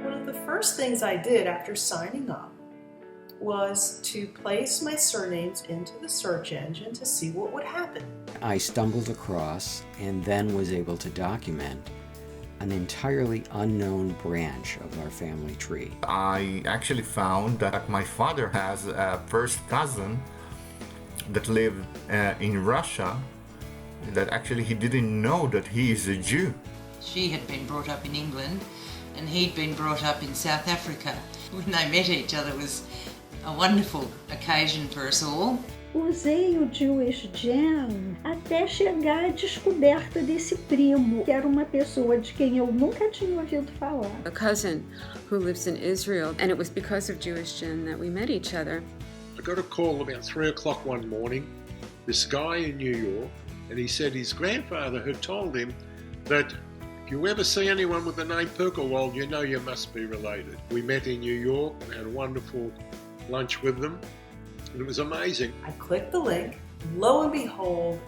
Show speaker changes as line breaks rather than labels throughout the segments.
One of the first things I did after signing up was to place my surnames into the search engine to see what would happen.
I stumbled across and then was able to document an entirely unknown branch of our family tree.
I actually found that my father has a first cousin that lived in Russia, that actually he didn't know that he is a Jew.
She had been brought up in England and he'd been brought up in South Africa. When they met each other, it was a wonderful occasion for us all.
Usei o JewishGen até chegar à descoberta desse primo, que era uma pessoa de quem eu nunca tinha ouvido falar.
A cousin who lives in Israel, and it was because of JewishGen that we met each other.
I got a call about 3 o'clock one morning, this guy in New York, and he said his grandfather had told him that if you ever see anyone with the name Perkelwald, you know you must be related. We met in New York and had a wonderful lunch with them. And it was amazing.
I clicked the link. Lo and behold,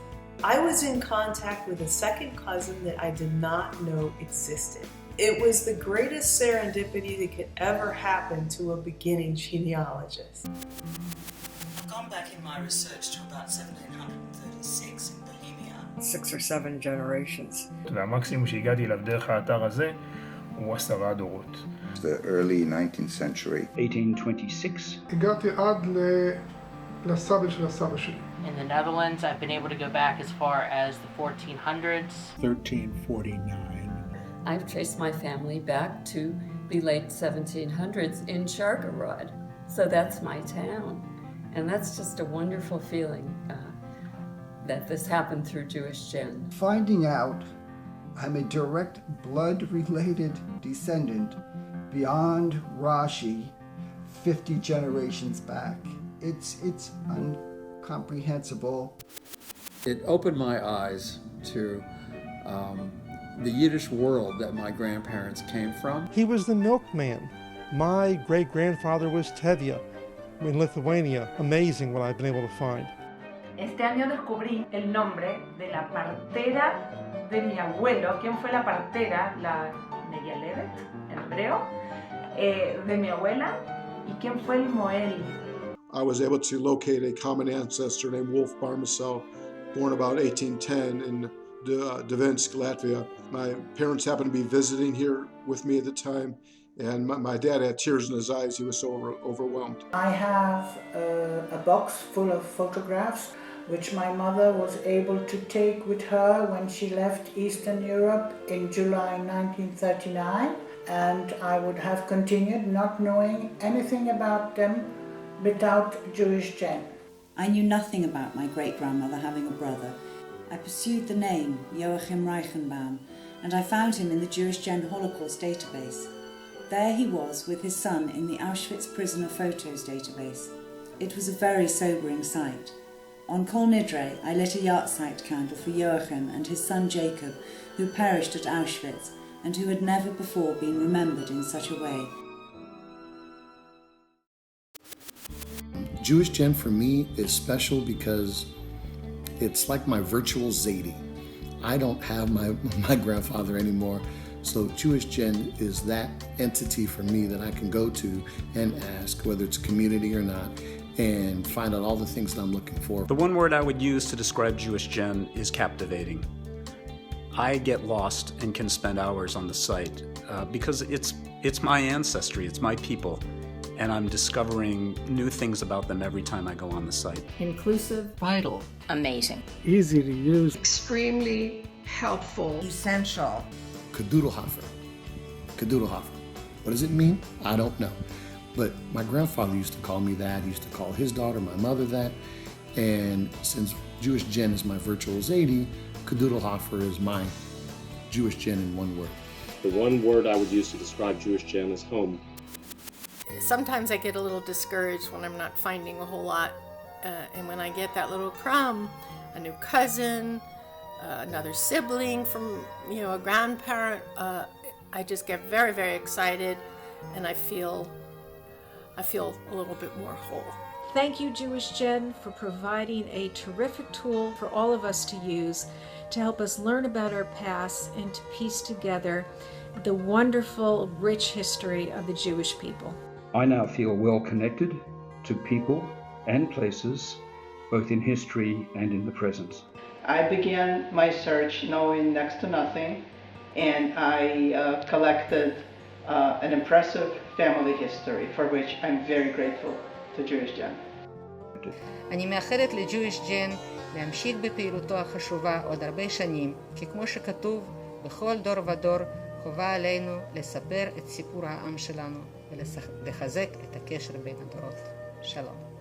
I was in contact with a second cousin that I did not know existed. It was the greatest serendipity that could ever happen to a beginning genealogist.
I've gone back in my research to about 1736 in Bohemia.
6 or 7 generations.
והמקסימום שהגעתי אליו דרך האתר הזה הוא 10 דורות.
The early 19th century.
1826.
הגעתי עד לסבא של הסבא שלי.
In the Netherlands, I've been able to go back as far as the 1400s.
1349.
I've traced my family back to the late 1700s in Chargarod. So that's my town. And that's just a wonderful feeling that this happened through JewishGen.
Finding out I'm a direct blood-related descendant beyond Rashi 50 generations back. It's incomprehensible.
It opened my eyes to the Yiddish world that my grandparents came from.
He was the Milkman. My great-grandfather was Tevye in Lithuania. Amazing what I've been able to find.
Este año descubrí el nombre de la partera de mi abuelo. ¿Quién fue la partera? La Meyalevet, en hebreo, de mi abuela. ¿Y quién fue el Moel?
I was able to locate a common ancestor named Wolf Barmacel, born about 1810 in Devinsk, Latvia. My parents happened to be visiting here with me at the time, and my dad had tears in his eyes. He was so overwhelmed.
I have a box full of photographs which my mother was able to take with her when she left Eastern Europe in July 1939, and I would have continued not knowing anything about them without JewishGen.
I knew nothing about my great-grandmother having a brother. I pursued the name Joachim Reichenbaum, and I found him in the JewishGen Holocaust database. There he was with his son in the Auschwitz prisoner photos database. It was a very sobering sight. On Kol Nidre, I lit a yahrzeit candle for Joachim and his son Jacob, who perished at Auschwitz and who had never before been remembered in such a way.
JewishGen for me is special because it's like my virtual Zaidi. I don't have my grandfather anymore, so JewishGen is that entity for me that I can go to and ask, whether it's community or not, and find out all the things that I'm looking for.
The one word I would use to describe JewishGen is captivating. I get lost and can spend hours on the site because it's my ancestry, it's my people, and I'm discovering new things about them every time I go on the site.
Inclusive, vital,
amazing,
easy to use,
extremely helpful,
essential.
Kadoodlehofer. Kadoodlehofer. What does it mean? I don't know. But my grandfather used to call me that. He used to call his daughter, my mother, that. And since JewishGen is my virtual Zaidi, Kadoodlehofer is my JewishGen in one word.
The one word I would use to describe JewishGen is home.
Sometimes I get a little discouraged when I'm not finding a whole lot. And when I get that little crumb, a new cousin, another sibling from, a grandparent, I just get very, very excited, and I feel a little bit more whole.
Thank you, JewishGen, for providing a terrific tool for all of us to use to help us learn about our past and to piece together the wonderful, rich history of the Jewish people.
I now feel well connected to people and places, both in history and in the present.
I began my search knowing next to nothing, and I collected an impressive family history for which I'm very grateful to JewishGen.
אני מאחלת ל-JewishGen להמשיך בפעילותו החשובה עוד הרבה שנים, כי כמו שכתוב, בכל דור ודור חובה עלינו לספר את סיפור העם שלנו ולחזק את הקשר בין הדורות. שלום.